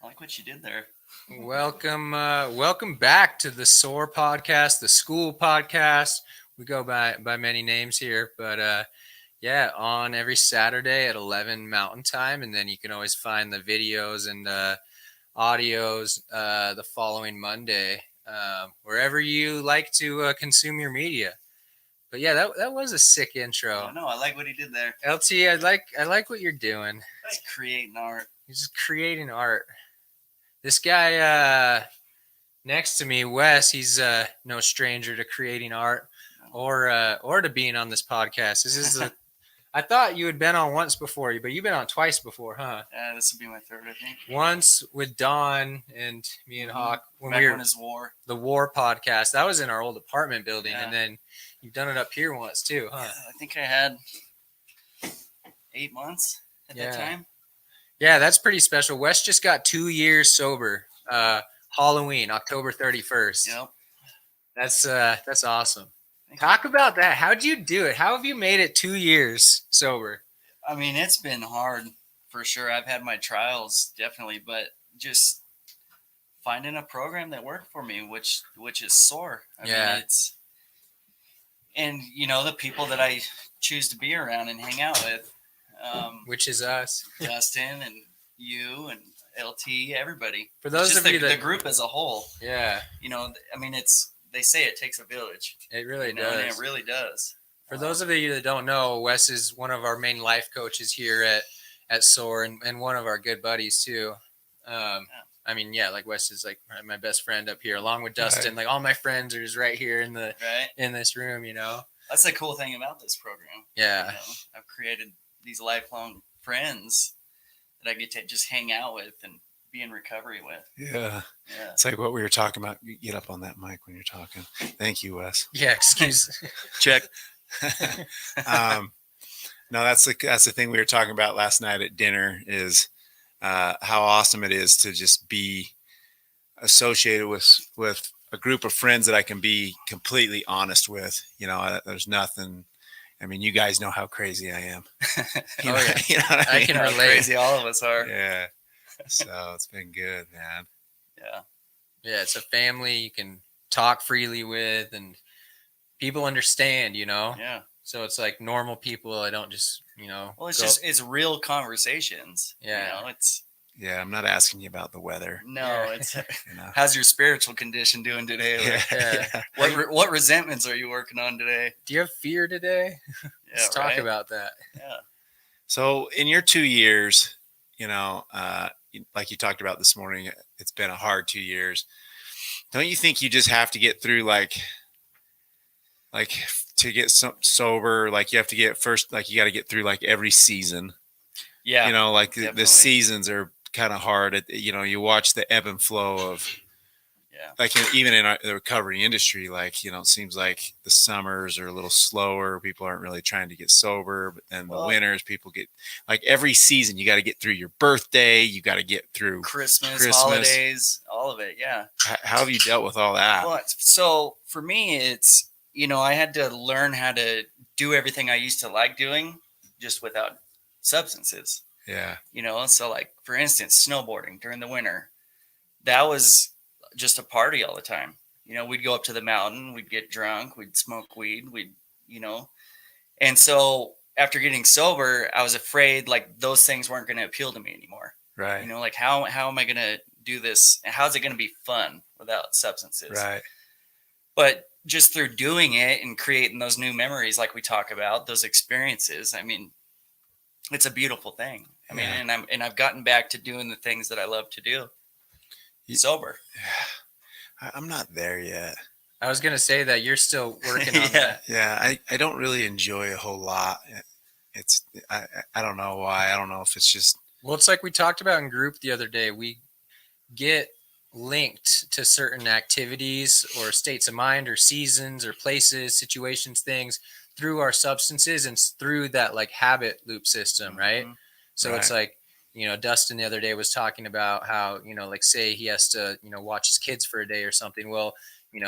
I like what you did there. Welcome back to the SOAR podcast, the school podcast. We go by many names here, but yeah, on every Saturday at 11 Mountain Time, and then you can always find the videos and audios the following Monday, wherever you like to consume your media. But yeah, that was a sick intro. I know. I like what he did there. LT, I like what you're doing. It's creating art. You're just creating art. This guy next to me, Wes, he's no stranger to creating art or to being on this podcast. This is I thought you had been on once before, but you've been on twice before, huh? Yeah, this will be my third, I think. Once with Don and me and Hawk when we were on his war. The War podcast. That was in our old apartment building, and then you've done it up here once too, huh? Yeah, I think I had 8 months at that time. Yeah, that's pretty special. Wes just got 2 years sober. Halloween, October 31st. Yep. That's awesome. Talk about that. How'd you do it? How have you made it 2 years sober? I mean, it's been hard for sure. I've had my trials, definitely, but just finding a program that worked for me, which is SOAR. I mean, it's, and the people that I choose to be around and hang out with, which is us, Dustin and you and LT, everybody. For those just of you the group as a whole. Yeah. I mean, they say it takes a village. It really does. And it really does. For those of you that don't know, Wes is one of our main life coaches here at SOAR and one of our good buddies too. I mean, yeah, like Wes is like my best friend up here, along with Dustin. Right. Like all my friends are just right here in this room. That's the cool thing about this program. Yeah, I've created these lifelong friends that I get to just hang out with and be in recovery with. Yeah. It's like what we were talking about. You get up on that mic when you're talking. Thank you, Wes. Yeah, excuse. Check. No, that's the thing we were talking about last night at dinner is how awesome it is to just be associated with a group of friends that I can be completely honest with. There's nothing. I mean, you guys know how crazy I am. I can relate. Crazy all of us are. Yeah. So it's been good, man. Yeah. Yeah, it's a family you can talk freely with, and people understand, Yeah. So it's like normal people. I don't just, Well, it's real conversations. Yeah. Yeah, I'm not asking you about the weather. No, it's how's your spiritual condition doing today? Yeah. What resentments are you working on today? Do you have fear today? Let's talk about that. Yeah. So in your 2 years, like you talked about this morning, it's been a hard 2 years. Don't you think you just have to get through like to get sober, like you have to get first, like you got to get through like every season. Yeah. The seasons are kind of hard. You watch the ebb and flow of, like even in the recovery industry, like, it seems like the summers are a little slower. People aren't really trying to get sober, but then the winters, people get like every season, you got to get through your birthday. You got to get through Christmas, holidays, all of it. Yeah. How have you dealt with all that? Well, so for me, it's, I had to learn how to do everything I used to like doing just without substances. Yeah. So like, for instance, snowboarding during the winter, that was just a party all the time. We'd go up to the mountain, we'd get drunk, we'd smoke weed, and so after getting sober, I was afraid like those things weren't going to appeal to me anymore. Right. Like how am I going to do this? How's it going to be fun without substances? Right. But just through doing it and creating those new memories, like we talk about, those experiences, I mean, it's a beautiful thing. I mean, and I've gotten back to doing the things that I love to do. Sober. Yeah. I'm not there yet. I was gonna say that you're still working on that. Yeah, I don't really enjoy a whole lot. I don't know why. I don't know if it's just. Well, it's like we talked about in group the other day. We get linked to certain activities or states of mind or seasons or places, situations, things through our substances and through that like habit loop system, right? Mm-hmm. So it's like, Dustin the other day was talking about how, like say he has to, watch his kids for a day or something. Well,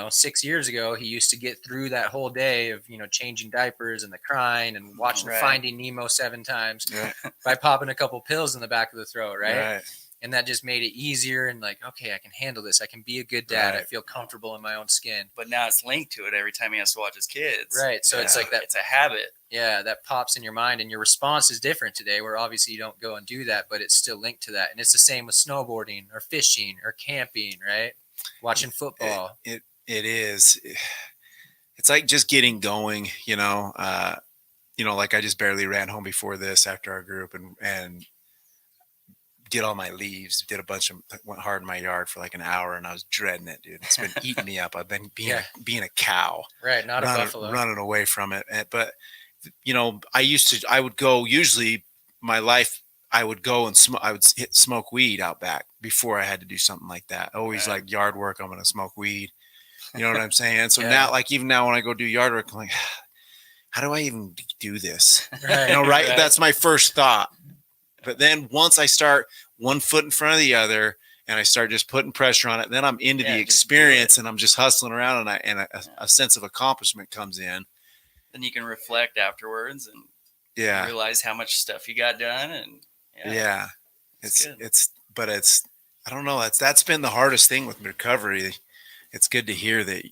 6 years ago, he used to get through that whole day of, changing diapers and the crying and watching Finding Nemo 7 times by popping a couple pills in the back of the throat. Right. And that just made it easier and like, okay, I can handle this. I can be a good dad. I feel comfortable in my own skin. But now it's linked to it every time he has to watch his kids. Right. So it's like that. It's a habit. Yeah, that pops in your mind, and your response is different today, where obviously you don't go and do that, but it's still linked to that. And it's the same with snowboarding or fishing or camping, right? Watching football. It is. It's like just getting going, like I just barely ran home before this after our group and did all my leaves, went hard in my yard for like an hour, and I was dreading it, dude. It's been eating me up. I've been being a cow. Right, not a buffalo. Running away from it. But, I would go, usually my life, I would go and smoke weed out back before I had to do something like that. Always like yard work, I'm going to smoke weed. You know what I'm saying? And so now, like even now when I go do yard work, I'm like, how do I even do this? Right? That's my first thought. But then once I start one foot in front of the other and I start just putting pressure on it, then I'm into the experience and I'm just hustling around and a sense of accomplishment comes in. Then you can reflect afterwards and realize how much stuff you got done. And I don't know. That's been the hardest thing with recovery. It's good to hear that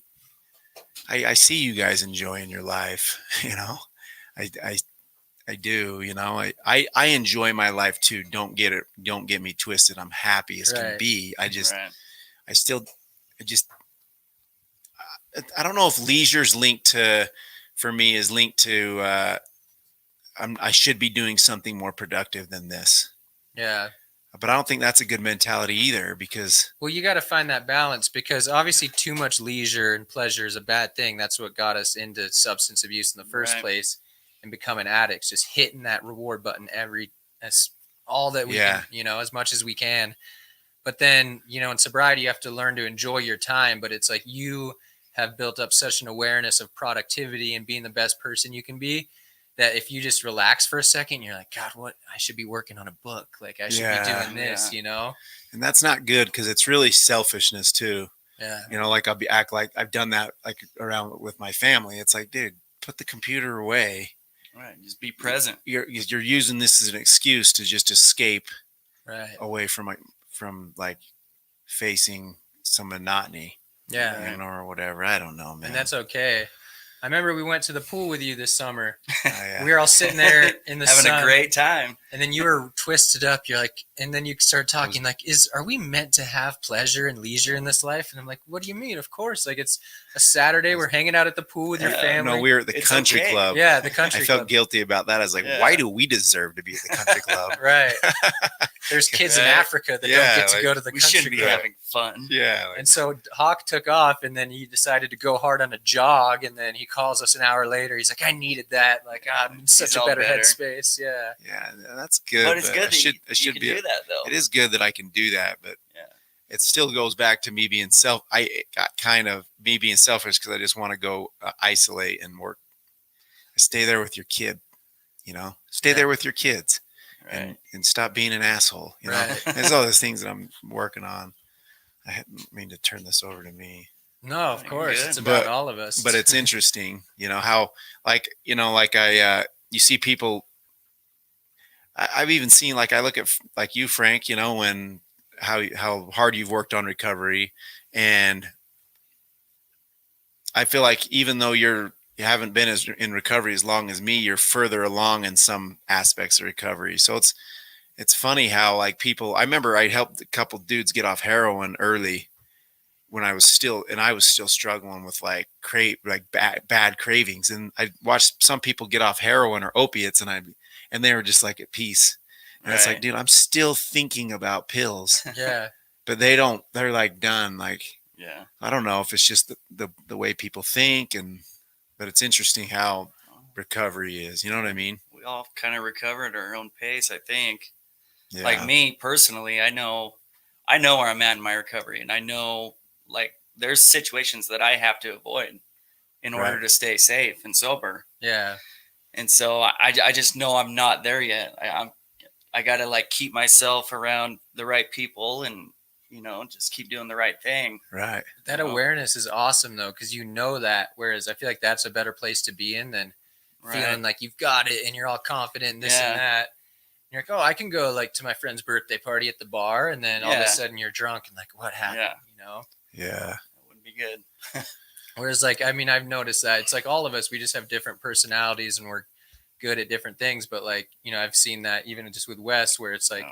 I see you guys enjoying your life. I do, I enjoy my life too. Don't get me twisted. I'm happy as can be. I don't know if leisure's for me is linked to, I should be doing something more productive than this. Yeah. But I don't think that's a good mentality either because. Well, you got to find that balance because obviously too much leisure and pleasure is a bad thing. That's what got us into substance abuse in the first place. And becoming addicts, just hitting that reward button that's all that we can, as much as we can. But then, in sobriety, you have to learn to enjoy your time. But it's like you have built up such an awareness of productivity and being the best person you can be that if you just relax for a second, you're like, God, what? I should be working on a book. Like I should be doing this, And that's not good because it's really selfishness too. Yeah. Like act like I've done that like around with my family. It's like, dude, put the computer away. Right, just be present. You're using this as an excuse to just escape away from like facing some monotony, or whatever. I don't know, man. And that's okay. I remember we went to the pool with you this summer. We were all sitting there in the having sun, a great time. And then you were twisted up. You're like, and then you start talking like, are we meant to have pleasure and leisure in this life? And I'm like, what do you mean? Of course. Like it's a Saturday. We're hanging out at the pool with your family. No, we were at the country club. Yeah, the country club. I felt guilty about that. I was like, why do we deserve to be at the country club? Right. There's kids in Africa that don't get to go to the country club. We should be having fun. Yeah. And so Hawk took off, and then he decided to go hard on a jog, and then he calls us an hour later. He's like, I needed that. Like, I'm in such a better headspace. Yeah. Yeah, that's good. But it's good that you can do that, though. It is good that I can do that, but it still goes back to me being being selfish because I just want to go isolate and work. Stay there with your kid, Stay there with your kids. And stop being an asshole. There's all those things that I'm working on. I didn't mean to turn this over to me. No, of course, it's about all of us. But it's interesting, how, you see people. I've even seen, I look at like you, Frank. When how hard you've worked on recovery, and I feel like even though you haven't been in recovery as long as me, you're further along in some aspects of recovery. So it's funny how people, I remember I helped a couple dudes get off heroin early when I was still struggling with bad cravings. And I watched some people get off heroin or opiates and they were just like at peace. And it's like, dude, I'm still thinking about pills. Yeah. But they're done. I don't know if it's just the way people think but it's interesting how recovery is. You know what I mean? We all kind of recover at our own pace, I think. Yeah. Like me personally, I know where I'm at in my recovery, and I know there's situations that I have to avoid in order to stay safe and sober. Yeah. And so I just know I'm not there yet. I got to keep myself around the right people and just keep doing the right thing. Right. That awareness is awesome though, because that. Whereas I feel like that's a better place to be in than feeling like you've got it and you're all confident and this and that. You're like, oh, I can go like to my friend's birthday party at the bar, and then all of a sudden you're drunk and like, what happened? Yeah. That wouldn't be good. Whereas, like, I mean, I've noticed that it's like all of us, we just have different personalities and we're good at different things. But like, I've seen that even just with Wes, where it's like,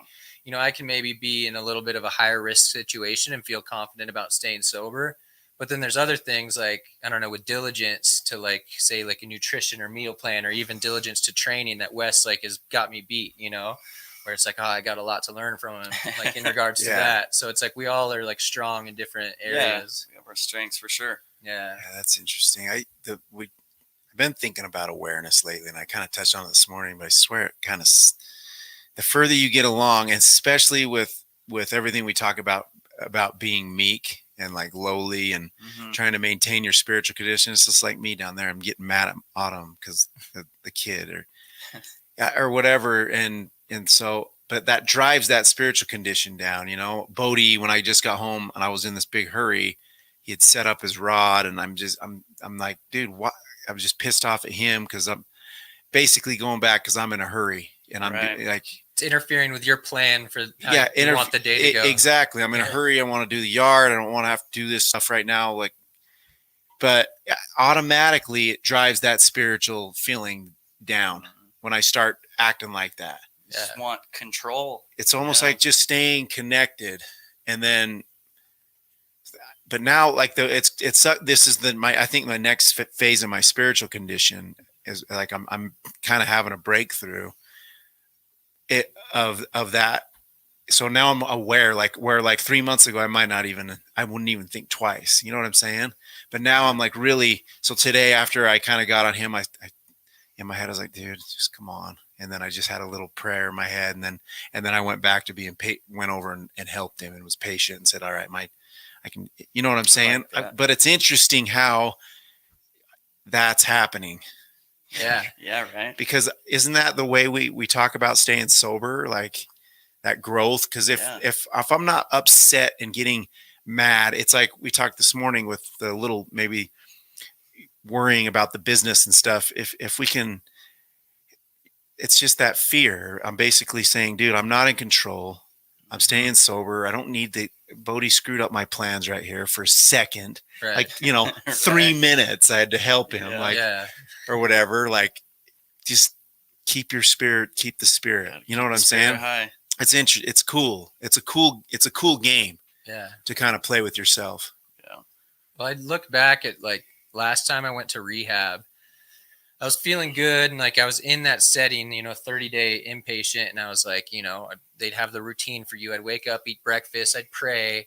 I can maybe be in a little bit of a higher risk situation and feel confident about staying sober. But then there's other things like, I don't know, with diligence to like, say like a nutrition or meal plan, or even diligence to training that Wes like has got me beat, where it's like, oh, I got a lot to learn from him, like in regards to that. So it's like, we all are like strong in different areas. We have our strengths for sure. Yeah, that's interesting. I've been thinking about awareness lately, and I kind of touched on it this morning, but I swear it kind of, the further you get along, and especially with everything we talk about being meek and like lowly and trying to maintain your spiritual condition, it's just like me down there. I'm getting mad at Autumn because the kid or whatever. And so, but that drives that spiritual condition down, Bodie, when I just got home and I was in this big hurry, he had set up his rod, and I'm like, dude, what? I was just pissed off at him because I'm basically going back because I'm in a hurry, and I'm like, it's interfering with your plan for how you want the day to go. Exactly. I'm in a hurry. I want to do the yard. I don't want to have to do this stuff right now. Like, but automatically it drives that spiritual feeling down when I start acting like that. You just want control. It's almost like just staying connected, and then. But now, like this is I think my next phase of my spiritual condition is like I'm kind of having a breakthrough of that. So now I'm aware, like where like 3 months ago I wouldn't even think twice. You know what I'm saying? But now I'm like really. So today, after I kind of got on him, I in my head I was like, dude, just come on. And then I just had a little prayer in my head, and then I went back to being went over and helped him and was patient and said, all right, I can, you know what I'm saying? But it's interesting how that's happening. Yeah. Yeah. Right. Because isn't that the way we talk about staying sober, like that growth? Because if I'm not upset and getting mad, it's like we talked this morning with the little maybe worrying about the business and stuff. If we can, it's just that fear. I'm basically saying, dude, I'm not in control. I'm staying sober. I don't need Bodie screwed up my plans right here for a second. Right. Like, 3 minutes I had to help him, or whatever. Like, just keep the spirit. You know what I'm saying? High. It's cool. It's a cool game. Yeah. To kind of play with yourself. Yeah. Well, I look back at like last time I went to rehab, I was feeling good, and like I was in that setting, 30-day inpatient, and I was like, they'd have the routine for you. I'd wake up, eat breakfast, I'd pray,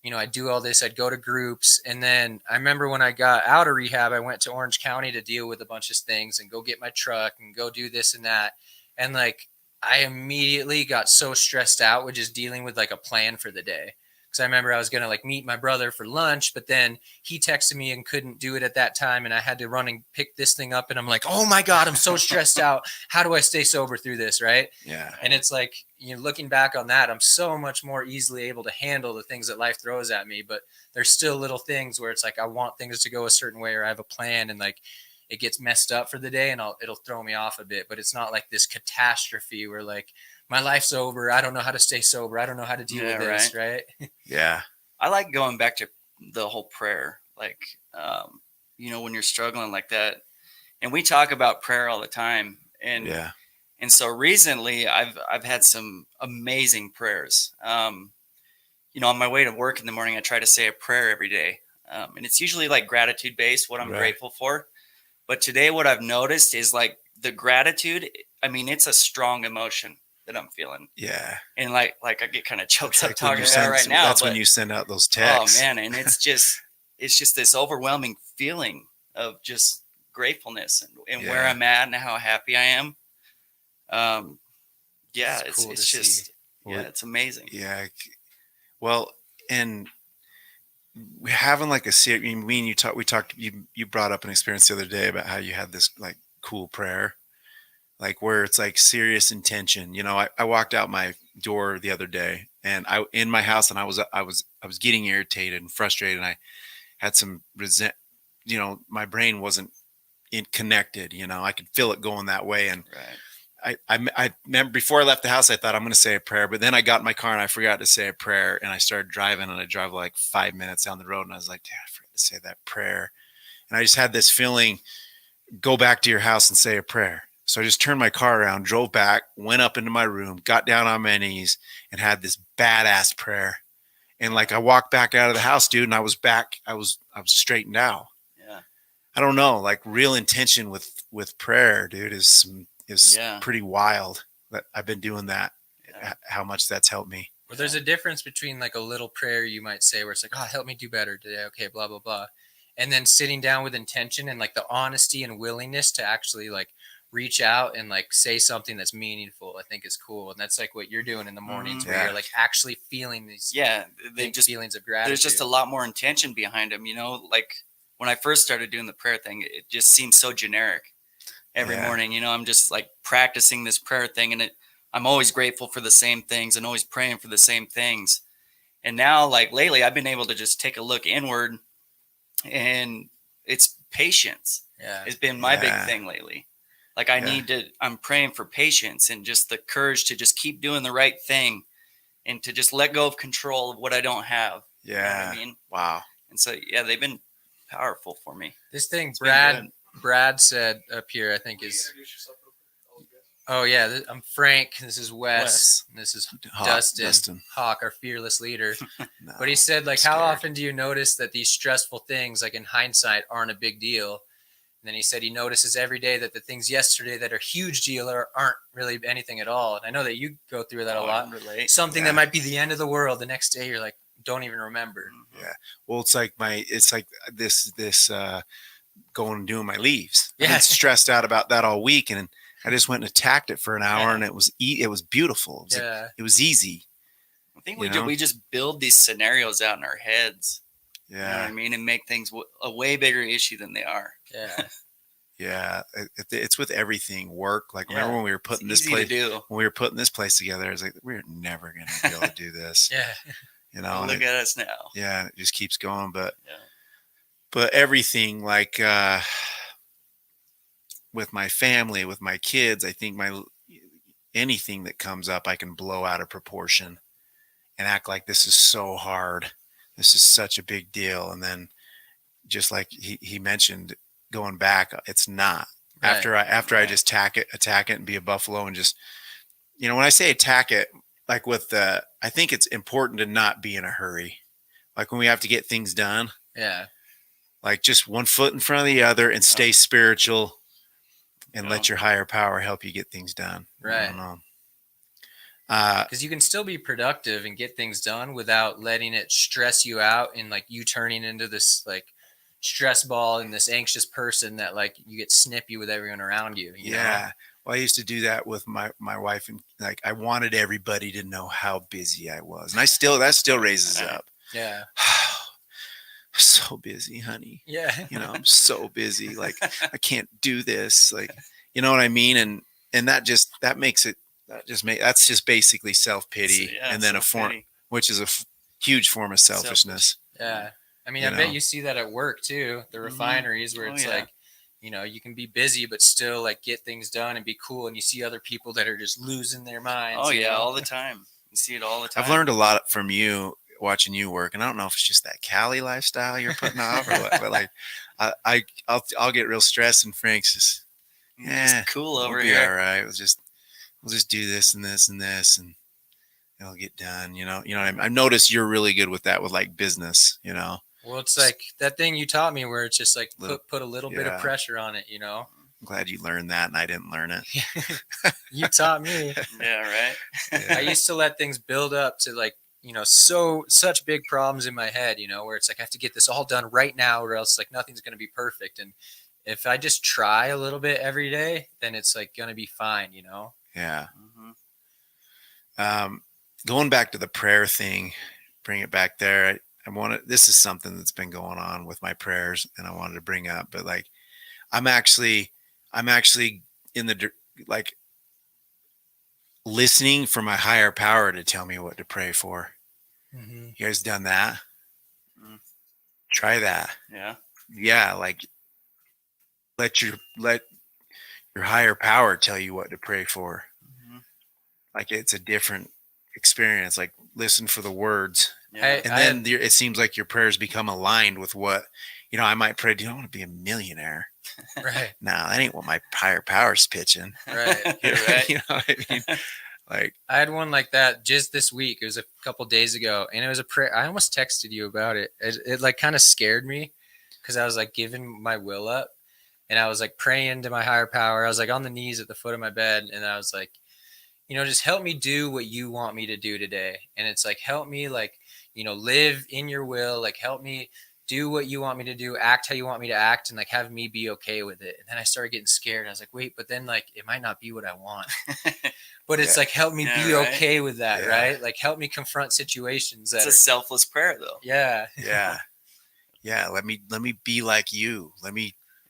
I'd do all this, I'd go to groups. And then I remember when I got out of rehab, I went to Orange County to deal with a bunch of things and go get my truck and go do this and that. And like I immediately got so stressed out with just dealing with like a plan for the day. Because I remember I was going to like meet my brother for lunch, but then he texted me and couldn't do it at that time. And I had to run and pick this thing up. And I'm like, oh my God, I'm so stressed out. How do I stay sober through this? Right. Yeah. And it's like, looking back on that, I'm so much more easily able to handle the things that life throws at me. But there's still little things where it's like, I want things to go a certain way, or I have a plan, and like it gets messed up for the day, and it'll throw me off a bit. But it's not like this catastrophe where like, my life's over. I don't know how to stay sober. I don't know how to deal with this. Right. Yeah. I like going back to the whole prayer, like, when you're struggling like that, and we talk about prayer all the time. And, and so recently I've had some amazing prayers. On my way to work in the morning, I try to say a prayer every day. And it's usually like gratitude based, what I'm grateful for. But today what I've noticed is like the gratitude. I mean, it's a strong emotion that I'm feeling. Yeah. And like I get kind of choked up talking about it right now. That's when you send out those texts. Oh man. And it's just this overwhelming feeling of just gratefulness and where I'm at and how happy I am. It's just, it's amazing. Yeah. Well, and having like a series, me and you brought up an experience the other day about how you had this like cool prayer, like where it's like serious intention. I walked out my door the other day, and in my house, and I was getting irritated and frustrated, and I had some my brain wasn't connected. I could feel it going that way, and I remember before I left the house, I thought I'm going to say a prayer, but then I got in my car and I forgot to say a prayer, and I started driving, and I drove like 5 minutes down the road, and I was like, "Dad, I forgot to say that prayer," and I just had this feeling, go back to your house and say a prayer. So I just turned my car around, drove back, went up into my room, got down on my knees, and had this badass prayer. And like I walked back out of the house, dude, and I was back. I was straightened out. Yeah. I don't know, like real intention with prayer, dude, is pretty wild. That I've been doing that. Yeah. How much that's helped me. Well, there's a difference between like a little prayer you might say where it's like, oh, help me do better today. Okay, blah, blah, blah. And then sitting down with intention and like the honesty and willingness to actually like reach out and like say something that's meaningful, I think is cool. And that's like what you're doing in the mornings where you're like actually feeling these feelings of gratitude. There's just a lot more intention behind them, you know, like when I first started doing the prayer thing, it just seemed so generic every morning. You know, I'm just like practicing this prayer thing, and I'm always grateful for the same things and always praying for the same things. And now, like lately, I've been able to just take a look inward, and it's patience. Yeah. It's been my big thing lately. Like I'm praying for patience and just the courage to just keep doing the right thing and to just let go of control of what I don't have. Yeah. You know what I mean? Wow. And so, they've been powerful for me. This thing Brad said up here, I think is, oh yeah, I'm Frank. This is Wes. And this is Dustin Hawk, our fearless leader. No, but he said, like, how often do you notice that these stressful things, like in hindsight, aren't a big deal? And then he said he notices every day that the things yesterday that are huge deal aren't really anything at all. And I know that you go through that a lot. Something that might be the end of the world, the next day you're like, don't even remember. Yeah. Well, it's like this going and doing my leaves. Yeah. I've been stressed out about that all week, and I just went and attacked it for an hour, and it was beautiful. It was easy. I think we just build these scenarios out in our heads. Yeah. You know what I mean? And make things a way bigger issue than they are. Yeah. Yeah. It's with everything. Work. Like remember when we were putting this place together, I was like, we're never going to be able to do this. Yeah. You know, look at us now. Yeah. It just keeps going. But everything, like, with my family, with my kids, I think anything that comes up, I can blow out of proportion and act like this is so hard. This is such a big deal. And then just like he mentioned, going back, it's not. Right. After I just attack it and be a buffalo and just, you know, when I say attack it, like I think it's important to not be in a hurry. Like when we have to get things done. Yeah. Like just one foot in front of the other and stay spiritual and let your higher power help you get things done. Right. I don't know. Because you can still be productive and get things done without letting it stress you out and like you turning into this like stress ball and this anxious person that like you get snippy with everyone around you. You know? Well, I used to do that with my wife, and like I wanted everybody to know how busy I was, and that still raises up. Yeah. So busy, honey. Yeah. You know, I'm so busy. Like I can't do this. Like, you know what I mean? And that's just basically self-pity, and then which is a huge form of selfishness. Yeah. I mean, I bet you see that at work too, the refineries where it's like, you know, you can be busy, but still like get things done and be cool. And you see other people that are just losing their minds. Oh yeah. All the time. You see it all the time. I've learned a lot from you watching you work, and I don't know if it's just that Cali lifestyle you're putting off or what, but like I'll get real stressed, and Frank's just cool over we'll here. Be all right. We'll just do this and this and this, and it'll get done. You know. I've noticed you're really good with that, with like business. You know. Well, it's like that thing you taught me where it's just like put a little bit of pressure on it. You know. I'm glad you learned that, and I didn't learn it. You taught me. Yeah. Right. Yeah. I used to let things build up to like, you know, such big problems in my head, you know, where it's like I have to get this all done right now or else like nothing's going to be perfect. And if I just try a little bit every day, then it's like going to be fine, you know? Yeah. Going back to the prayer thing, bring it back there. This is something that's been going on with my prayers, and I wanted to bring up, but like, I'm actually in the, like, listening for my higher power to tell me what to pray for. You guys done that? Try that. Yeah. Yeah. Like let your higher power tell you what to pray for. Mm-hmm. Like it's a different experience. Like listen for the words. Yeah. And then it seems like your prayers become aligned with what, I might pray, do I want to be a millionaire? Right. No, that ain't what my higher power's pitching. Right. Right. You know what I mean? Like I had one like that just this week. It was a couple days ago, and it was a prayer. I almost texted you about it. It like kind of scared me because I was like giving my will up, and I was like praying to my higher power. I was like on the knees at the foot of my bed, and I was like, just help me do what you want me to do today. And it's like, help me, like, live in your will, like, help me do what you want me to do, act how you want me to act, and like have me be okay with it. And then I started getting scared. I was like, wait, but then like it might not be what I want. But it's like, help me be right. okay with that, right? Like help me confront situations that it's a selfless prayer though. Yeah. Yeah. Let me be like you.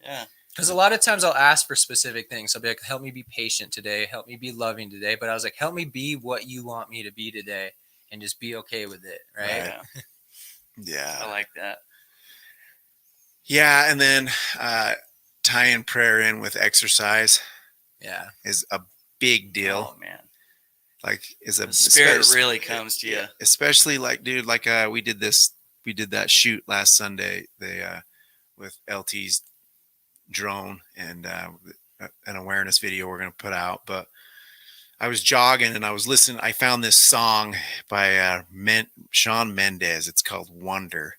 Yeah. Because a lot of times I'll ask for specific things. I'll be like, help me be patient today. Help me be loving today. But I was like, help me be what you want me to be today and just be okay with it. Right. Yeah. I like that. Yeah. And then tying prayer in with exercise is a big deal. Oh man. Like the spirit really comes to you. Especially like, dude, like we did that shoot last Sunday, with LT's drone and an awareness video we're going to put out. But I was jogging and I was listening. I found this song by Shawn Mendes. It's called Wonder.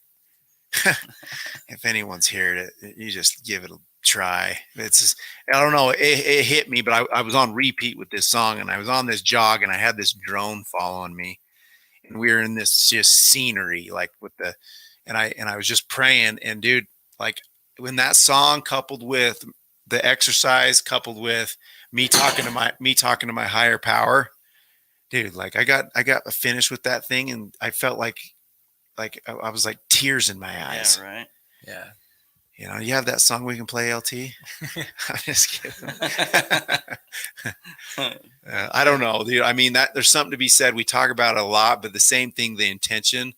If anyone's heard it, you just give it a try. It's just, I don't know. It hit me, but I was on repeat with this song, and I was on this jog, and I had this drone following me, and we were in this just scenery, like and I was just praying, and dude, like when that song coupled with the exercise, coupled with me talking to my higher power, dude, like I got finished with that thing, and I felt like I was like tears in my eyes. Yeah, right. Yeah. You have that song we can play, LT? I'm just kidding. I don't know, dude. I mean, there's something to be said. We talk about it a lot, but the same thing, the intention,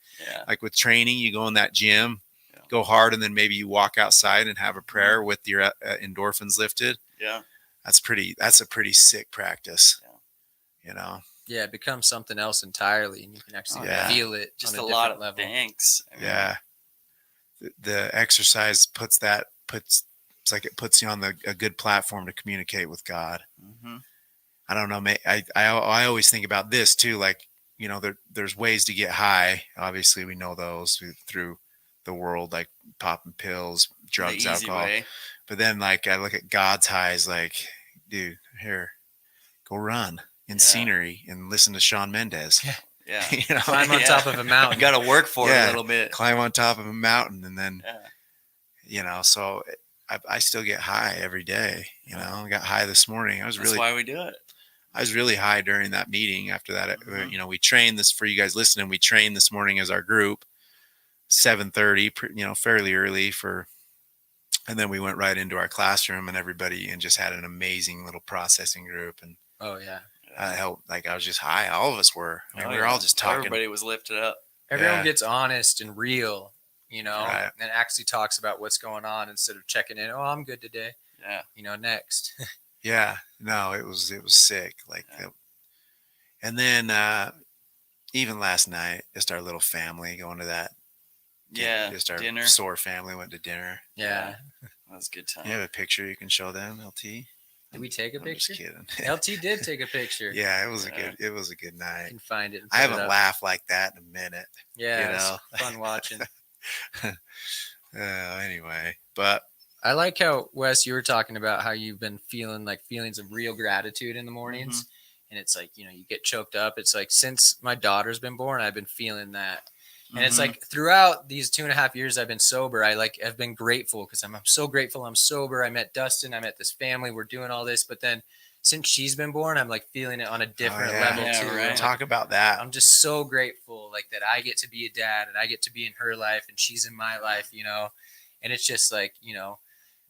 like with training, you go in that gym, go hard, and then maybe you walk outside and have a prayer with your endorphins lifted. Yeah. That's a pretty sick practice. Yeah. Yeah, it becomes something else entirely, and you can actually feel it just on a a lot of level. thanks. I mean, the exercise puts it's like it puts you on a good platform to communicate with God. Mm-hmm. I don't know. I always think about this too. Like, there's ways to get high. Obviously we know those through the world, like popping pills, drugs, alcohol. Way. But then like I look at God's highs, like, dude, here, go run in scenery and listen to Shawn Mendes. Yeah. Climb on top of a mountain. Got to work for it a little bit. Climb on top of a mountain, and then, so I still get high every day. I got high this morning. That's why we do it. I was really high during that meeting. After that, we trained this for you guys listening. We trained this morning as our group, 7:30, fairly early and then we went right into our classroom and everybody and just had an amazing little processing group. And I helped, like I was just high. All of us were. I mean, we were all just talking. Everybody was lifted up. Everyone gets honest and real, and actually talks about what's going on instead of checking in. Oh, I'm good today. Yeah. Next. No, it was sick. Like, and then even last night, just our little family going to that. Just our dinner. SOAR family went to dinner. Yeah. That was a good time. You have a picture you can show them, LT? Did we take a picture? I'm just kidding. LT did take a picture. It was a good night. You can find it. I haven't laughed like that in a minute. Yeah, it's fun watching. Anyway, but I like how, Wes, you were talking about how you've been feeling like feelings of real gratitude in the mornings. Mm-hmm. And it's like, you get choked up. It's like since my daughter's been born, I've been feeling that. And it's like throughout these 2.5 years I've been sober, I've been grateful because I'm so grateful I'm sober. I met Dustin. I met this family. We're doing all this. But then since she's been born, I'm like feeling it on a different level too. Right. Talk about that. I'm just so grateful like that I get to be a dad and I get to be in her life and she's in my life, and it's just like,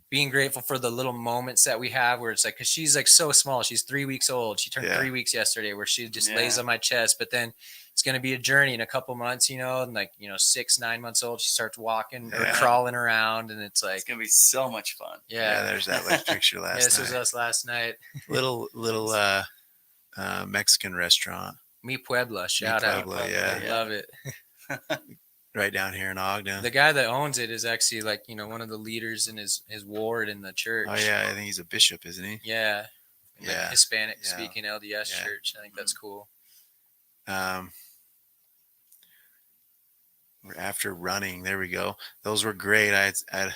being grateful for the little moments that we have where it's like, cause she's like so small. She's 3 weeks old. She turned 3 weeks yesterday where she just lays on my chest. But then it's going to be a journey in a couple months, and like, 6-9 months old, she starts walking or Yeah. crawling around, and it's like, It's gonna be so much fun. Yeah, there's that like picture last yeah, this night. was us last night. Little Mexican restaurant. Mi Puebla, shout out. Puebla, yeah. I love it. Right down here in Ogden. The guy that owns it is actually like, one of the leaders in his ward in the church. Oh yeah, I think he's a bishop, isn't he? Yeah. Like Yeah. Hispanic speaking LDS church. I think that's cool. After running, there we go. Those were great. I had a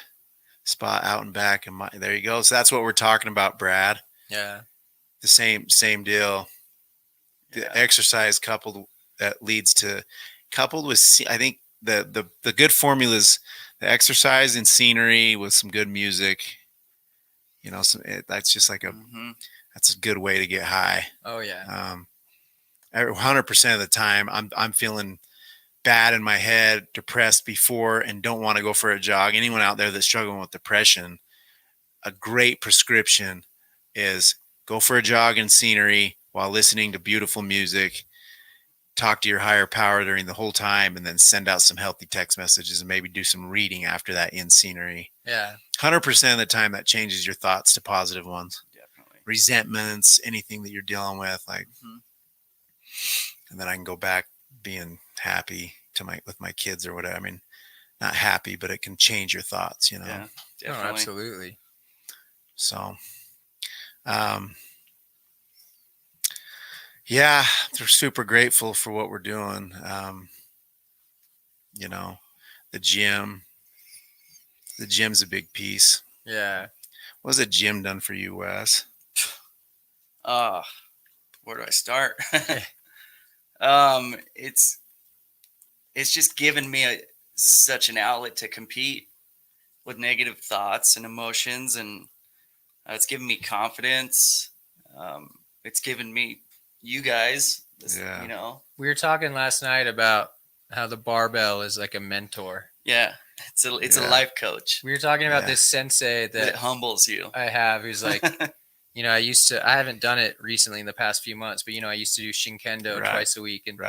spot out and back, and there you go. So that's what we're talking about, Brad. Yeah. The same deal. The exercise coupled with, I think the good formula is the exercise and scenery with some good music. That's just like that's a good way to get high. Oh yeah. 100% of the time, I'm feeling bad in my head, depressed before, and don't want to go for a jog. Anyone out there that's struggling with depression, a great prescription is go for a jog in scenery while listening to beautiful music. Talk to your higher power during the whole time, and then send out some healthy text messages and maybe do some reading after that in scenery. Yeah. 100% of the time that changes your thoughts to positive ones. Definitely. Resentments, anything that you're dealing with, like, and then I can go back being happy with my kids or whatever. I mean, not happy, but it can change your thoughts, Yeah, definitely. Oh, absolutely. So, yeah, they're super grateful for what we're doing. The gym's a big piece. Yeah. What has a gym done for you, Wes? Where do I start? It's just given me such an outlet to compete with negative thoughts and emotions, and it's given me confidence. It's given me you guys, We were talking last night about how the barbell is like a mentor. Yeah, it's a life coach. We were talking about this sensei that humbles you. I have, who's like, I haven't done it recently in the past few months, but I used to do Shinkendo twice a week, and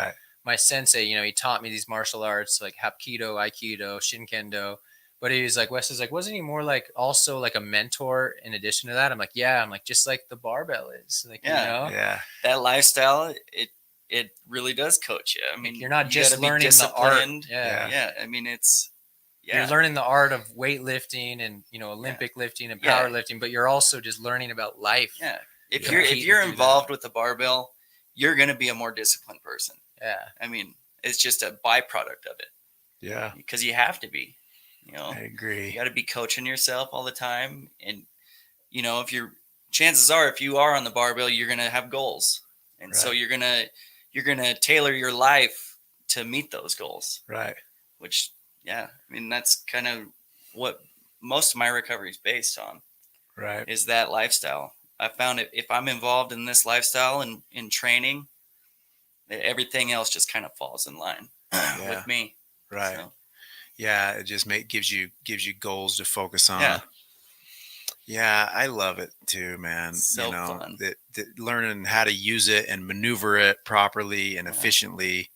my sensei, he taught me these martial arts like Hapkido, Aikido, Shinkendo. But he was like, Wes is like, wasn't he more like also like a mentor in addition to that? I'm like, yeah. I'm like, just like the barbell is. Like, that lifestyle, it really does coach you. I mean, you're not just learning the art. Yeah. I mean, you're learning the art of weightlifting and Olympic lifting and powerlifting, but you're also just learning about life. Yeah. If you're involved with the barbell, you're going to be a more disciplined person. Yeah. I mean, it's just a byproduct of it. Yeah. Because you have to be. I agree. You got to be coaching yourself all the time, and chances are, if you are on the barbell, you're gonna have goals, and so you're gonna tailor your life to meet those goals. Right. Which, I mean, that's kind of what most of my recovery is based on. Right. Is that lifestyle? I found if I'm involved in this lifestyle and in training, everything else just kind of falls in line with me. Right. So. Yeah, it just gives you goals to focus on. Yeah, I love it too, man. So fun. That learning how to use it and maneuver it properly and efficiently.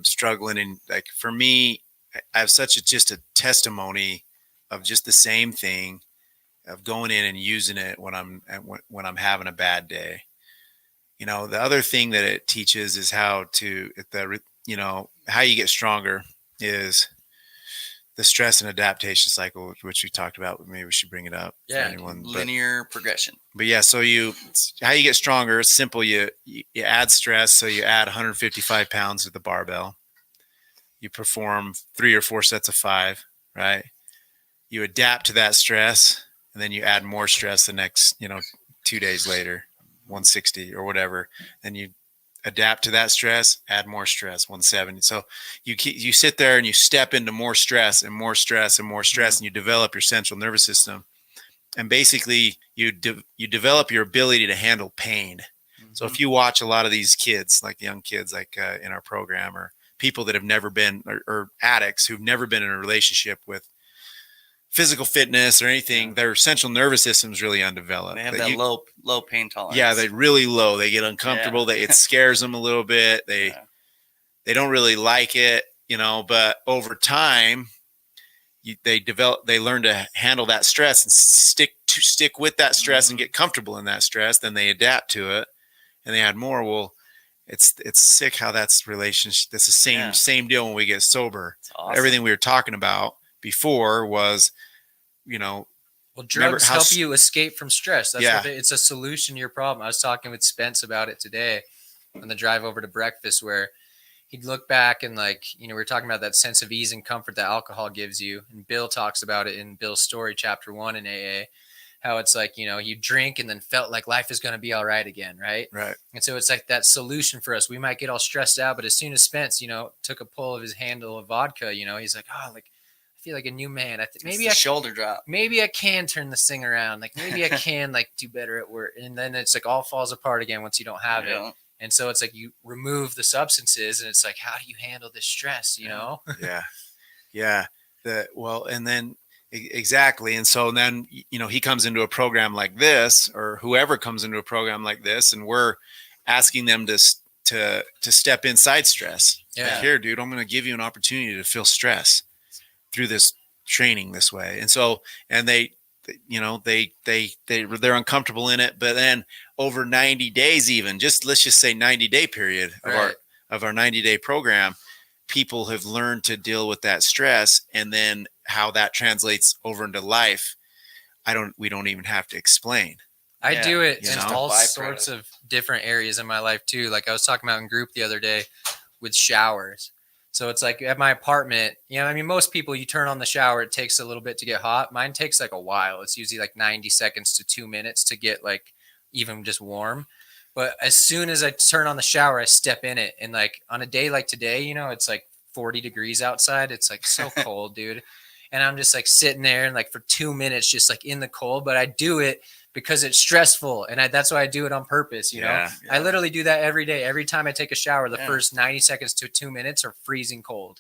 Struggling, and like for me, I have just a testimony of just the same thing of going in and using it when I'm having a bad day. The other thing that it teaches is how you get stronger is the stress and adaptation cycle, which we talked about. Maybe we should bring it up. Yeah, for anyone. Linear progression. But yeah, so how you get stronger is simple. You add stress, so you add 155 pounds to the barbell. You perform 3 or 4 sets of 5, right? You adapt to that stress, and then you add more stress the next, 2 days later, 160 or whatever. Then you adapt to that stress, add more stress, 170. So you sit there and you step into more stress and more stress and more stress, and you develop your central nervous system. And basically you develop your ability to handle pain. So if you watch a lot of these kids, like young kids, like in our program, or people that have never been, or addicts who've never been in a relationship with physical fitness or anything, their central nervous system is really undeveloped. They have that low pain tolerance. Yeah, they're really low. They get uncomfortable. It scares them a little bit. they don't really like it, but over time they learn to handle that stress and stick with that stress and get comfortable in that stress. Then they adapt to it and they add more. Well, it's sick how that's relationship. That's the same deal when we get sober. Awesome. Everything we were talking about before was, well, drugs help you escape from stress. That's what it's a solution to your problem. I was talking with Spence about it today on the drive over to breakfast, where he'd look back and we were talking about that sense of ease and comfort that alcohol gives you. And Bill talks about it in Bill's story, chapter 1 in AA, how it's you drink and then felt like life is going to be all right again. Right. Right. And so it's that solution for us. We might get all stressed out, but as soon as Spence, took a pull of his handle of vodka, he's like, oh, I feel like a new man. Maybe shoulder drop. Maybe I can turn this thing around. Maybe I can do better at work. And then it's all falls apart again once you don't have it. And so it's you remove the substances and it's how do you handle this stress, Yeah. Yeah. And then exactly. And so then, he comes into a program like this, or whoever comes into a program like this, and we're asking them to step inside stress. Yeah. Here, dude, I'm going to give you an opportunity to feel stress through this training this way. And so, and they're uncomfortable in it, but then over 90 days, even let's just say 90-day period of our 90-day program, people have learned to deal with that stress. And then how that translates over into life, we don't even have to explain. I do it in all sorts of different areas in my life too. I was talking about in group the other day with showers. So it's at my apartment, most people, you turn on the shower, it takes a little bit to get hot. Mine takes a while. It's usually 90 seconds to 2 minutes to get even just warm. But as soon as I turn on the shower, I step in it. And on a day like today, it's 40 degrees outside. It's so cold, dude. And I'm just sitting there and for 2 minutes, just in the cold, but I do it because it's stressful. And that's why I do it on purpose. I literally do that every day. Every time I take a shower, the first 90 seconds to 2 minutes are freezing cold.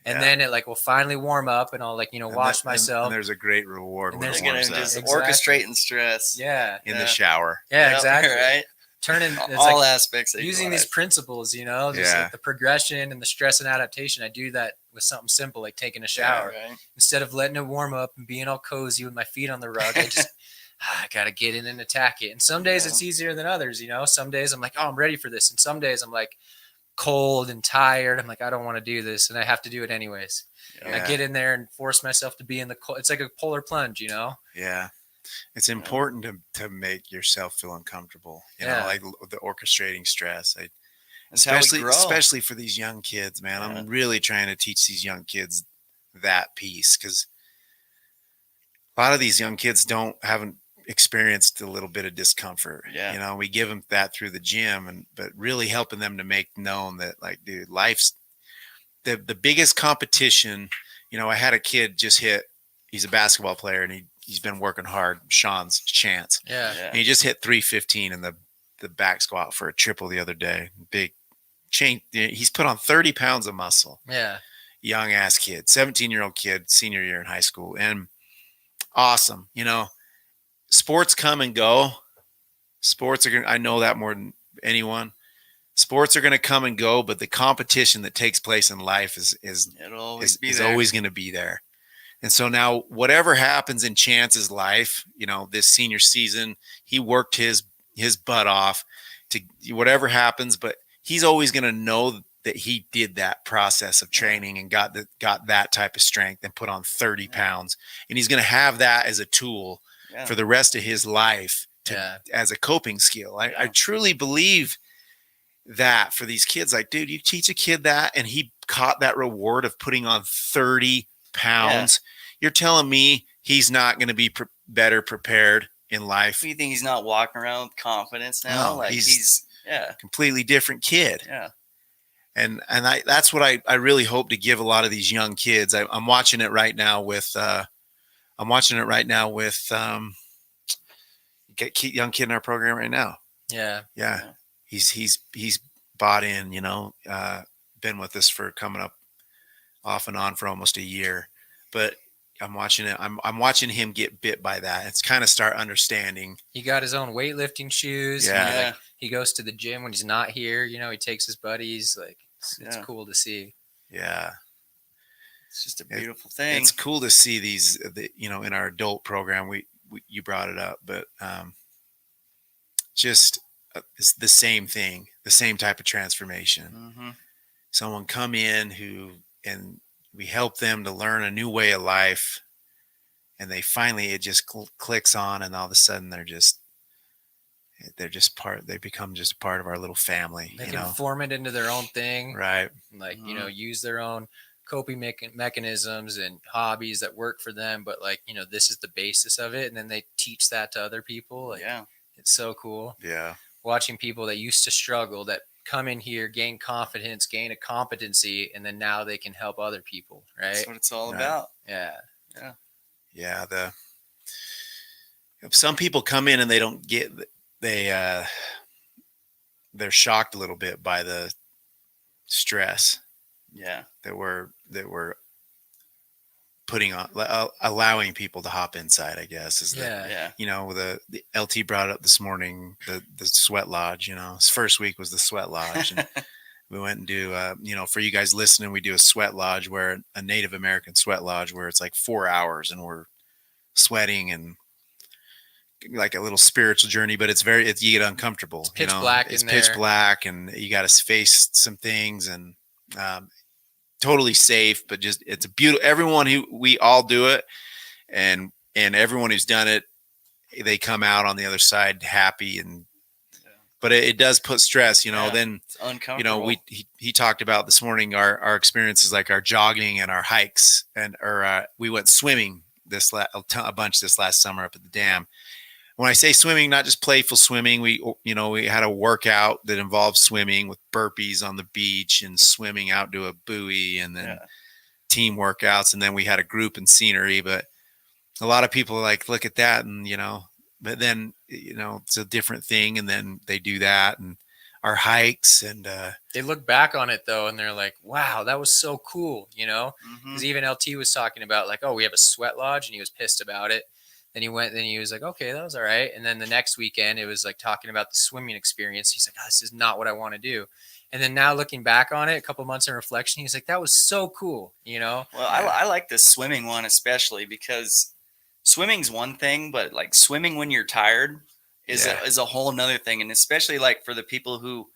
And then it will finally warm up and I'll wash myself. And there's a great reward. And there's going to just orchestrating stress. Yeah. In the shower. Yeah, exactly. Right. Turning all aspects of using these principles, just the progression and the stress and adaptation. I do that with something simple like taking a shower. Right. Instead of letting it warm up and being all cozy with my feet on the rug, I just I gotta get in and attack it. And some days it's easier than others. Some days I'm I'm ready for this, and some days I'm cold and tired. I'm I don't want to do this, and I have to do it anyways. I get in there and force myself to be in the cold. It's like a polar plunge, Yeah. It's important to make yourself feel uncomfortable, the orchestrating stress. Especially for these young kids, man. I'm really trying to teach these young kids that piece, because a lot of these young kids haven't experienced a little bit of discomfort. Yeah. We give them that through the gym, but really helping them to make known that dude, life's the biggest competition. I had a kid just he's a basketball player and he's been working hard. Sean's Chance. Yeah. And he just hit 315 in the back squat for a triple the other day. Big change. He's put on 30 pounds of muscle. Yeah. Young ass kid, 17-year-old kid, senior year in high school. And awesome. Sports come and go. Sports are going to, I know that more than anyone. Sports are going to come and go, but the competition that takes place in life is always going to be there. And so now whatever happens in Chance's life, this senior season, he worked his butt off to whatever happens, but he's always going to know that he did that process of training and got that type of strength and put on 30 pounds. And he's going to have that as a tool for the rest of his life as a coping skill. I truly believe that for these kids, dude, you teach a kid that and he caught that reward of putting on 30 pounds. You're telling me he's not going to be better prepared in life? You think he's not walking around with confidence now? No, he's a completely different kid. Yeah. And that's what I really hope to give a lot of these young kids. I'm watching it right now with young kid in our program right now. Yeah. He's bought in, been with us for coming up off and on for almost a year, but I'm watching it. I'm watching him get bit by that. It's kind of start understanding. He got his own weightlifting shoes. Yeah. He goes to the gym when he's not here. He takes his buddies. It's cool to see. Yeah. It's just a beautiful thing. It's cool to see these, in our adult program, you brought it up, but just it's the same thing, the same type of transformation. Someone come in and we help them to learn a new way of life, and it just clicks on, and all of a sudden they become just a part of our little family. They can form it into their own thing, right? Like use their own coping mechanisms and hobbies that work for them, but this is the basis of it, and then they teach that to other people. It's so cool. Yeah, watching people that used to struggle that come in here, gain confidence, gain a competency, and then now they can help other people. Right? That's what it's all about. Yeah. Some people come in and they don't get they're shocked a little bit by the stress. Yeah, that we're putting on, allowing people to hop inside, I guess, is the LT brought it up this morning, the sweat lodge. His first week was the sweat lodge, and we went and do for you guys listening, we do a sweat lodge, where a Native American sweat lodge, where it's like 4 hours and we're sweating and like a little spiritual journey, but you get uncomfortable. It's pitch black. It's pitch black, and you got to face some things, and totally safe, but just it's a beautiful. We all do it, and everyone who's done it, they come out on the other side happy, but it does put stress. Then it's uncomfortable. He talked about this morning our experiences, like our jogging and our hikes, or we went swimming a bunch this last summer up at the dam. When I say swimming, not just playful swimming, we had a workout that involved swimming with burpees on the beach and swimming out to a buoy, and then team workouts. And then we had a group and scenery, but a lot of people are like, look at that. And, but then, it's a different thing. And then they do that, and our hikes, and they look back on it though, and they're like, wow, that was so cool. Because even LT was talking about we have a sweat lodge, and he was pissed about it. Then he went, then he was like, okay, that was all right. And then the next weekend, it was like talking about the swimming experience. He's like, this is not what I want to do. And then now looking back on it, a couple months in reflection, he's like, that was so cool, Well, I like the swimming one, especially because swimming's one thing, but like swimming when you're tired is a whole nother thing. And especially like for the people who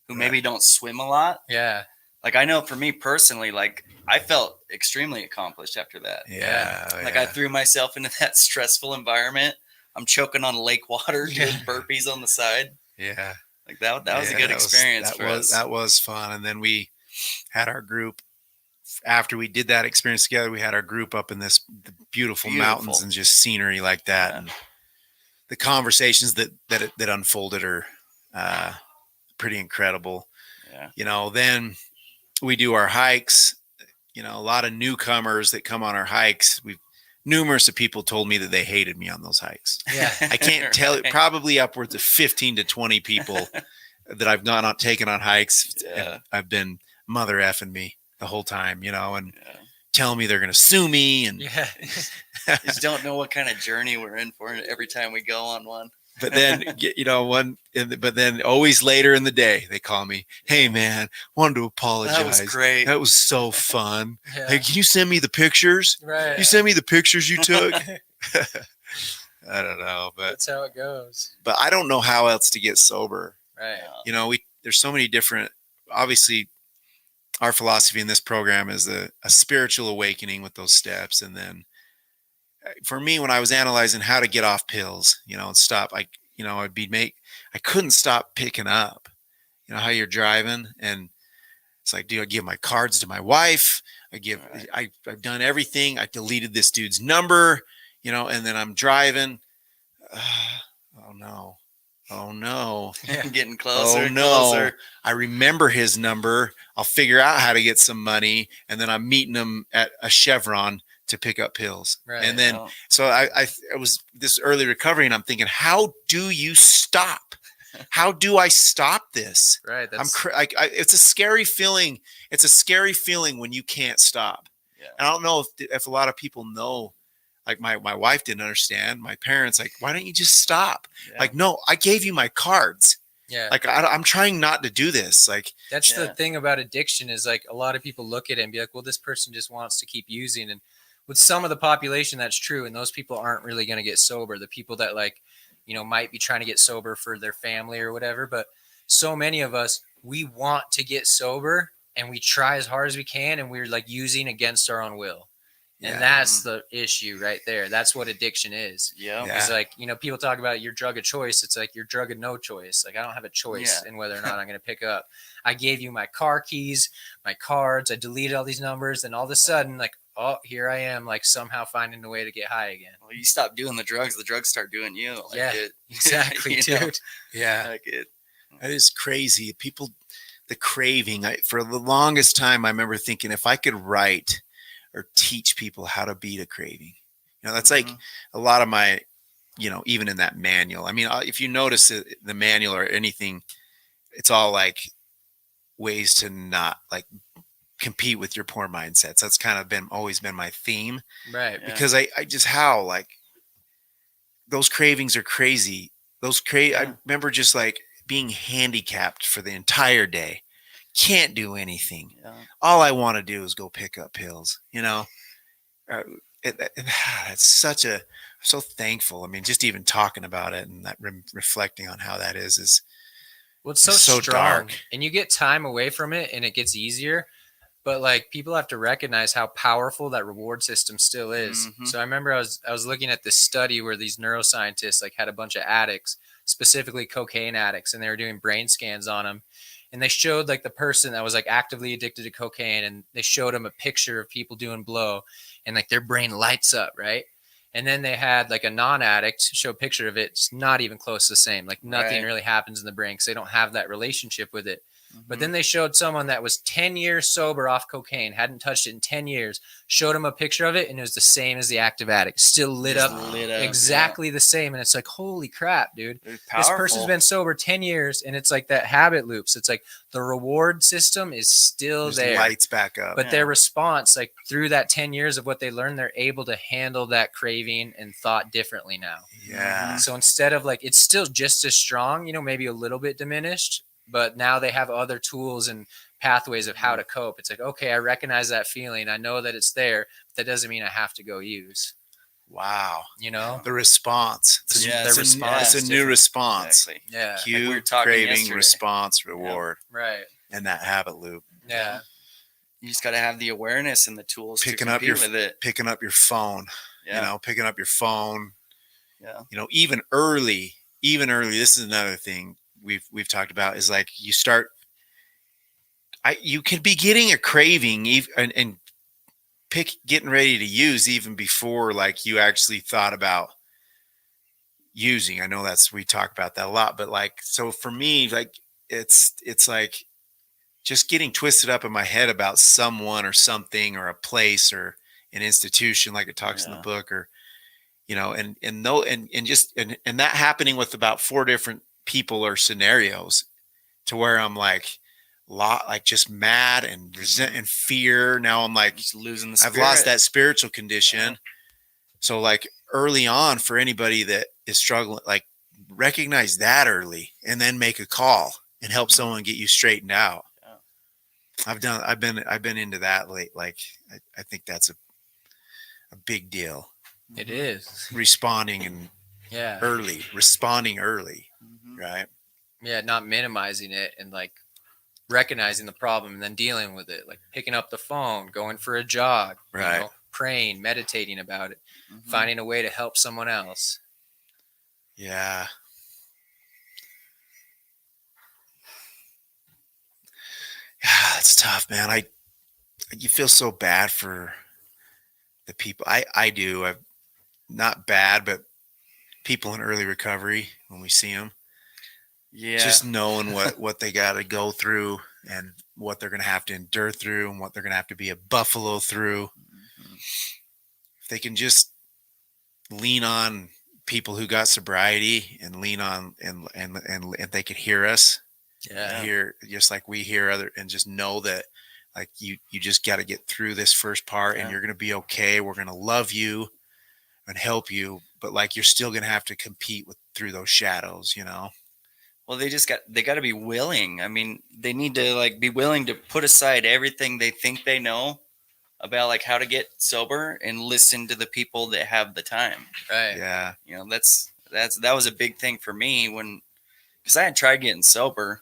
maybe don't swim a lot. Yeah. Like I know for me personally, like I felt extremely accomplished after that. I threw myself into that stressful environment. I'm choking on lake water, doing burpees on the side. Yeah. Like that was a good experience for us. That was fun. And then we had our group, after we did that experience together, we had our group up in the beautiful mountains and just scenery like that. Yeah. And the conversations that unfolded are pretty incredible. Yeah. Then we do our hikes, a lot of newcomers that come on our hikes. Numerous of people told me that they hated me on those hikes. Yeah. I can't tell it, probably upwards of 15 to 20 people that I've not taken on hikes. Yeah. I've been mother effing me the whole time, and telling me they're going to sue me. And just don't know what kind of journey we're in for every time we go on one. But then, but then always later in the day, they call me, hey, man, wanted to apologize. That was great. That was so fun. Yeah. Hey, can you send me the pictures? Right. You send me the pictures you took? I don't know. But that's how it goes. But I don't know how else to get sober. Right. There's so many different, obviously, our philosophy in this program is a spiritual awakening with those steps. And then for me, when I was analyzing how to get off pills, and stop, I couldn't stop picking up, how you're driving. And it's like, do I give my cards to my wife? I've done everything. I deleted this dude's number, and then I'm driving. Oh no. Yeah. Getting closer. Oh no. Closer. I remember his number. I'll figure out how to get some money. And then I'm meeting him at a Chevron to pick up pills. Right. And then, so I was this early recovery, and I'm thinking, how do you stop? How do I stop this? Right. It's a scary feeling. It's a scary feeling when you can't stop. Yeah. And I don't know if a lot of people know, like my wife didn't understand. My parents, like, why don't you just stop? Yeah. Like, no, I gave you my cards. Yeah. Like I'm trying not to do this. Like that's the thing about addiction is like a lot of people look at it and be like, well, this person just wants to keep using. And with some of the population, that's true. And those people aren't really going to get sober. The people that like, you know, might be trying to get sober for their family or whatever. But so many of us, we want to get sober and we try as hard as we can. And we're like using against our own will. And that's the issue right there. That's what addiction is. Yeah. It's like, you know, people talk about your drug of choice. It's like your drug of no choice. Like I don't have a choice in whether or not I'm going to pick up. I gave you my car keys, my cards. I deleted all these numbers. And all of a sudden, like, oh, here I am, like somehow finding a way to get high again. Well, you stop doing the drugs start doing you. Like exactly, dude. Know? Yeah. Like it. That is crazy. People, the craving. For the longest time, I remember thinking if I could write or teach people how to beat a craving. You know, that's like a lot of my, you know, even in that manual. I mean, if you notice the manual or anything, it's all like ways to not like compete with your poor mindsets. That's kind of always been my theme. Right. Because I just how like those cravings are crazy. I remember just like being handicapped for the entire day. Can't do anything. Yeah. All I want to do is go pick up pills, you know. It's such a, I'm so thankful. I mean, just even talking about it and that reflecting on how that is well, it's so strong. Dark. And you get time away from it and it gets easier. But like people have to recognize how powerful that reward system still is. So I remember I was looking at this study where these neuroscientists like had a bunch of addicts, specifically cocaine addicts, and they were doing brain scans on them. And they showed like the person that was like actively addicted to cocaine, and they showed them a picture of people doing blow, and like their brain lights up, right? And then they had like a non-addict show a picture of it. It's not even close to the same. Like nothing really happens in the brain because they don't have that relationship with it. But then they showed someone that was 10 years sober off cocaine, hadn't touched it in 10 years, showed him a picture of it, and it was the same as the active addict. Still lit up exactly the same. And it's like, holy crap, dude. This person's been sober 10 years, and it's like that habit loops. It's like the reward system is still there. Lights back up. But their response, like through that 10 years of what they learned, they're able to handle that craving and thought differently now. Yeah. So instead of like, it's still just as strong, you know, maybe a little bit diminished, but now they have other tools and pathways of how to cope. It's like, okay, I recognize that feeling. I know that it's there, but that doesn't mean I have to go use. Wow. You know? The response. It's a new response. Exactly. Yeah. Cue, like craving, response, reward. Yeah. Right. And that habit loop. Yeah. You just got to have the awareness and the tools picking to up your with it. Picking up your phone. Yeah. You know, picking up your phone. Yeah. You know, even early, this is another thing we've talked about is like you can be getting a craving and getting ready to use even before like you actually thought about using. I know we talk about that a lot, but like, so for me, like it's like just getting twisted up in my head about someone or something or a place or an institution, like it talks in the book, or, you know, and that happening with about 4 different people or scenarios to where I'm like just mad and resent and fear. Now I'm like just losing the spirit. I've lost that spiritual condition. So like early on, for anybody that is struggling, like recognize that early and then make a call and help someone get you straightened out. I've been into that late. Like I think that's a big deal. It is responding and responding early. Right. Yeah. Not minimizing it and like recognizing the problem and then dealing with it, like picking up the phone, going for a jog, right. You know, praying, meditating about it, finding a way to help someone else. Yeah. Yeah, it's tough, man. You feel so bad for the people. I do. I'm not bad, but people in early recovery when we see them. Yeah. Just knowing what they got to go through and what they're going to have to endure through and what they're going to have to be a buffalo through. If they can just lean on people who got sobriety and lean on and they could hear us. Yeah. Hear just like we hear and just know that like you just got to get through this first part and you're going to be okay. We're going to love you and help you, but like you're still going to have to compete through those shadows, you know? Well, they got to be willing. I mean, they need to like be willing to put aside everything they think they know about like how to get sober and listen to the people that have the time. Right. Yeah. You know, that was a big thing for me because I had tried getting sober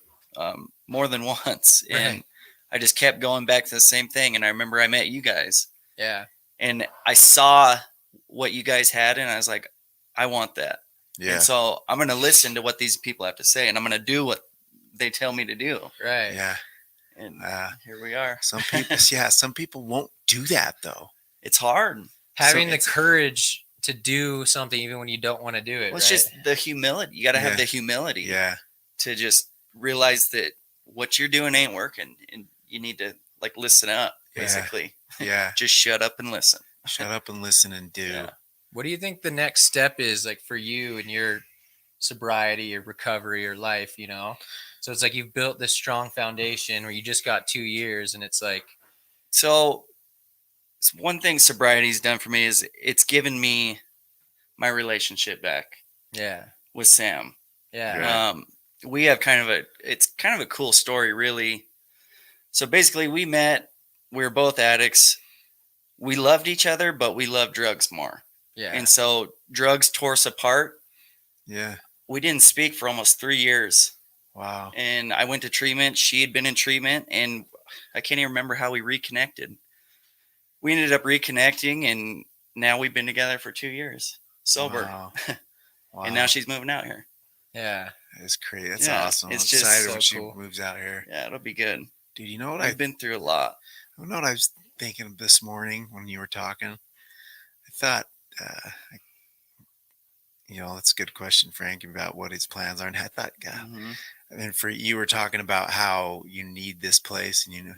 more than once, and Right. I just kept going back to the same thing. And I remember I met you guys, Yeah. and I saw what you guys had, and I was like, I want that. Yeah. And so I'm going to listen to what these people have to say, and I'm going to do what they tell me to do. Right. Yeah. And here we are. Some people won't do that though. It's hard. Having the courage to do something even when you don't want to do it. Well, it's just the humility. You got to have the humility. Yeah. To just realize that what you're doing ain't working, and you need to like listen up, basically. Yeah. Just shut up and listen. Shut up and listen and do. Yeah. What do you think the next step is like for you in your sobriety or recovery or life, you know? So it's like you've built this strong foundation where you just got 2 years, and it's like. So one thing sobriety's done for me is it's given me my relationship back. Yeah. With Sam. Yeah. We have it's kind of a cool story, really. So basically we met, we were both addicts. We loved each other, but we loved drugs more. Yeah. And so drugs tore us apart. Yeah. We didn't speak for almost 3 years. Wow. And I went to treatment. She had been in treatment, and I can't even remember how we reconnected. We ended up reconnecting, and now we've been together for 2 years, sober. Wow. Wow. And now she's moving out here. Yeah. It's crazy. That's awesome. It's I'm just excited so when she cool. moves out here. Yeah, it'll be good. Dude, you know what I've been through a lot. You know what I was thinking of this morning when you were talking? I thought, that's a good question, Frank, about what his plans are. And I thought, God, I mean, you were talking about how you need this place, and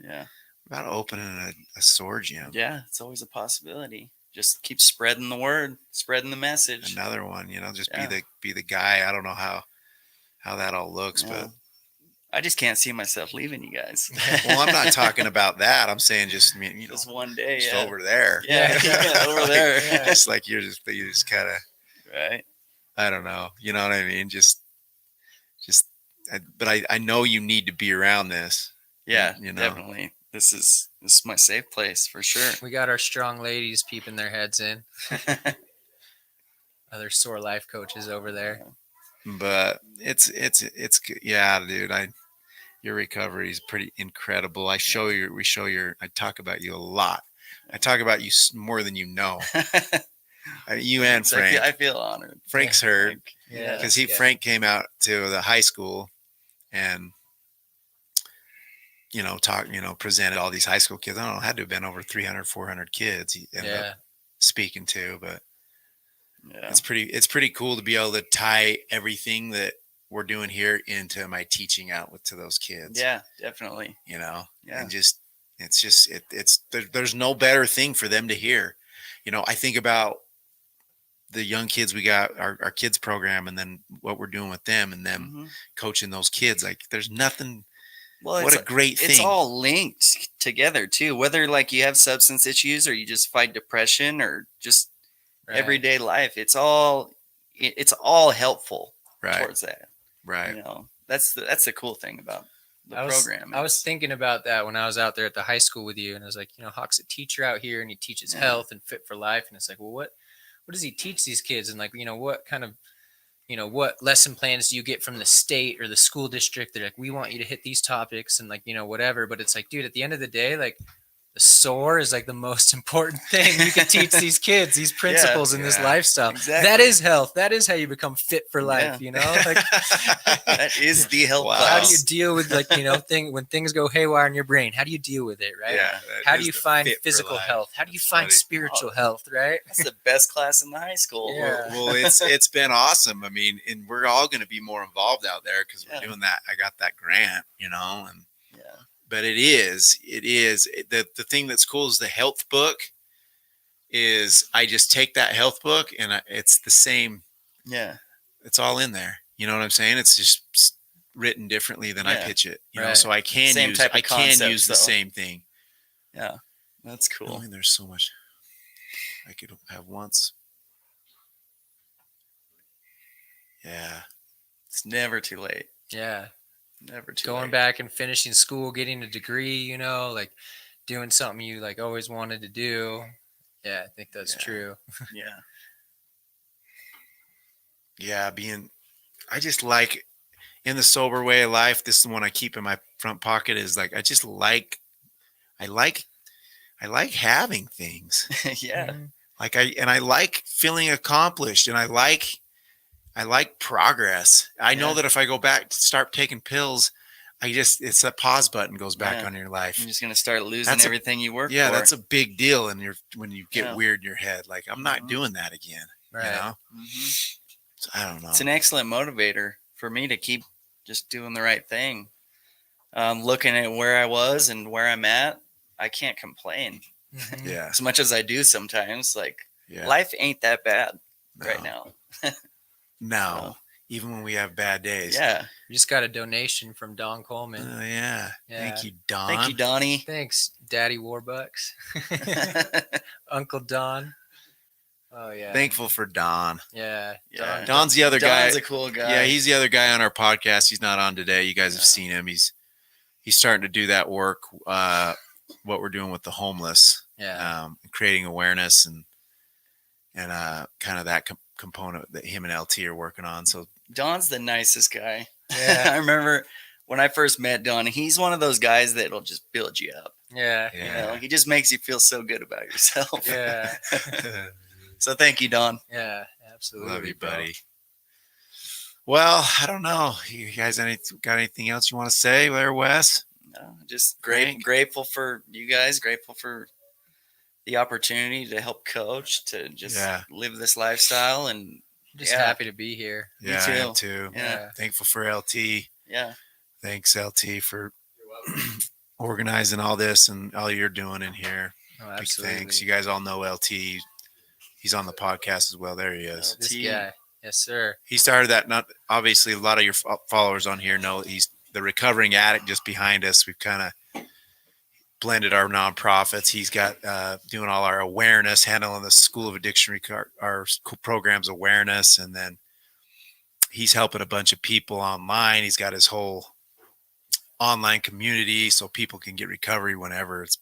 about opening a SOAR gym. Yeah, it's always a possibility. Just keep spreading the word, spreading the message. Another one, just be the guy. I don't know how that all looks, but I just can't see myself leaving you guys. Well, I'm not talking about that. I'm saying just one day, just over there. Yeah, over there. Yeah. Just like you just kind of right. I don't know. You know what I mean? But I know you need to be around this. Yeah, definitely. This is my safe place for sure. We got our strong ladies peeping their heads in. Other SOAR life coaches over there. But it's yeah, dude. Your recovery is pretty incredible. I talk about you a lot. I talk about you more than you know. You and Frank. I feel honored. Frank's heard because Frank came out to the high school and presented all these high school kids. I don't know, it had to have been over 300, 400 kids he ended up speaking to, but it's pretty cool to be able to tie everything that we're doing here into my teaching out to those kids. Yeah, definitely. And there's no better thing for them to hear. I think about the young kids we got, our kids program, and then what we're doing with them and them coaching those kids. Like there's nothing. Well, what a great thing. It's all linked together too. Whether like you have substance issues or you just fight depression or just everyday life, it's all helpful towards that. Right. That's the cool thing about the program. I was thinking about that when I was out there at the high school with you, and I was like, Hawk's a teacher out here and he teaches health and fit for life. And it's like, well, what does he teach these kids? And like, what kind of, what lesson plans do you get from the state or the school district? They're like, we want you to hit these topics and like, whatever. But it's like, dude, at the end of the day, like the SOAR is like the most important thing you can teach these kids, these principles in this lifestyle. Exactly. That is health. That is how you become fit for life, Like that is the health. Wow. How do you deal with when things go haywire in your brain? How do you deal with it, right? Yeah. How do you find physical health? How do you find spiritual health, right? That's the best class in the high school. Yeah. Well, it's been awesome. I mean, and we're all going to be more involved out there because we're doing that. I got that grant, and but it is the thing that's cool is the health book is I just take that health book and it's the same. Yeah. It's all in there. You know what I'm saying? It's just written differently than I pitch it, so I can use the same thing. Yeah. That's cool. I mean, there's so much I could have once. Yeah. It's never too late. Yeah. Never too Going late. back and finishing school, getting a degree, you know, like doing something you like always wanted to do. Yeah, I think that's true. Yeah. Yeah, I just like in the sober way of life. This is the one I keep in my front pocket. Is like I like I like having things. Yeah. Mhm. I like feeling accomplished, and I like progress. I know Yeah. that if I go back to start taking pills, it's that pause button goes back Yeah. on your You're life. just gonna start losing That's everything you work Yeah, for. that's a big deal. And when you get Yeah. weird in your head, like I'm not Mhm. doing that again. Right. You know, Mhm. so I don't know. It's an excellent motivator for me to keep just doing the right thing. Looking at where I was and where I'm at, I can't complain. Mhm. Yeah, As much as I do sometimes. Like yeah. life ain't that bad No. right now. No, even when we have bad days. Yeah. We just got a donation from Don Coleman. Oh yeah. Thank Yeah. you, Don. Thank you, Donnie. Thanks, Daddy Warbucks. Uncle Don. Oh yeah. Thankful for Don. Yeah. Yeah. Don's the other guy. Don's a cool guy. Yeah, he's the other guy on our podcast. He's not on today. You guys have Yeah. seen him. He's starting to do that work. What we're doing with the homeless, Yeah. creating awareness and kind of that component that him and LT are working on. So Don's the nicest guy. Yeah. I remember when I first met Don, he's one of those guys that'll just build you up. Yeah. You know, he just makes you feel so good about yourself. Yeah. So thank you, Don. Yeah. Absolutely. love you, bro. buddy. Well, I don't know. You guys got anything else you want to say there, Wes? No, just Frank? grateful for you guys. Grateful for the opportunity to help coach, to just live this lifestyle, and Just happy to be here. Yeah, I am too. Yeah. Thankful for LT. Yeah. Thanks, LT, for organizing all this and all you're doing in here. Oh, Big absolutely. thanks. You guys all know LT. He's on the podcast as well. There he is. This LT. guy. Yes, sir. He started that. Not obviously, a lot of your followers on here know he's the recovering addict just behind us. We've kind of blended our nonprofits. He's got doing all our awareness, handling the School of Addiction, our programs awareness, and then he's helping a bunch of people online. He's got his whole online community so people can get recovery whenever. It's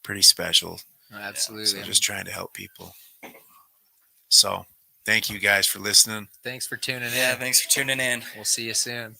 pretty special. Oh, absolutely. So just trying to help people. So thank you guys for listening. Thanks for tuning in. Yeah. Thanks for tuning in. We'll see you soon.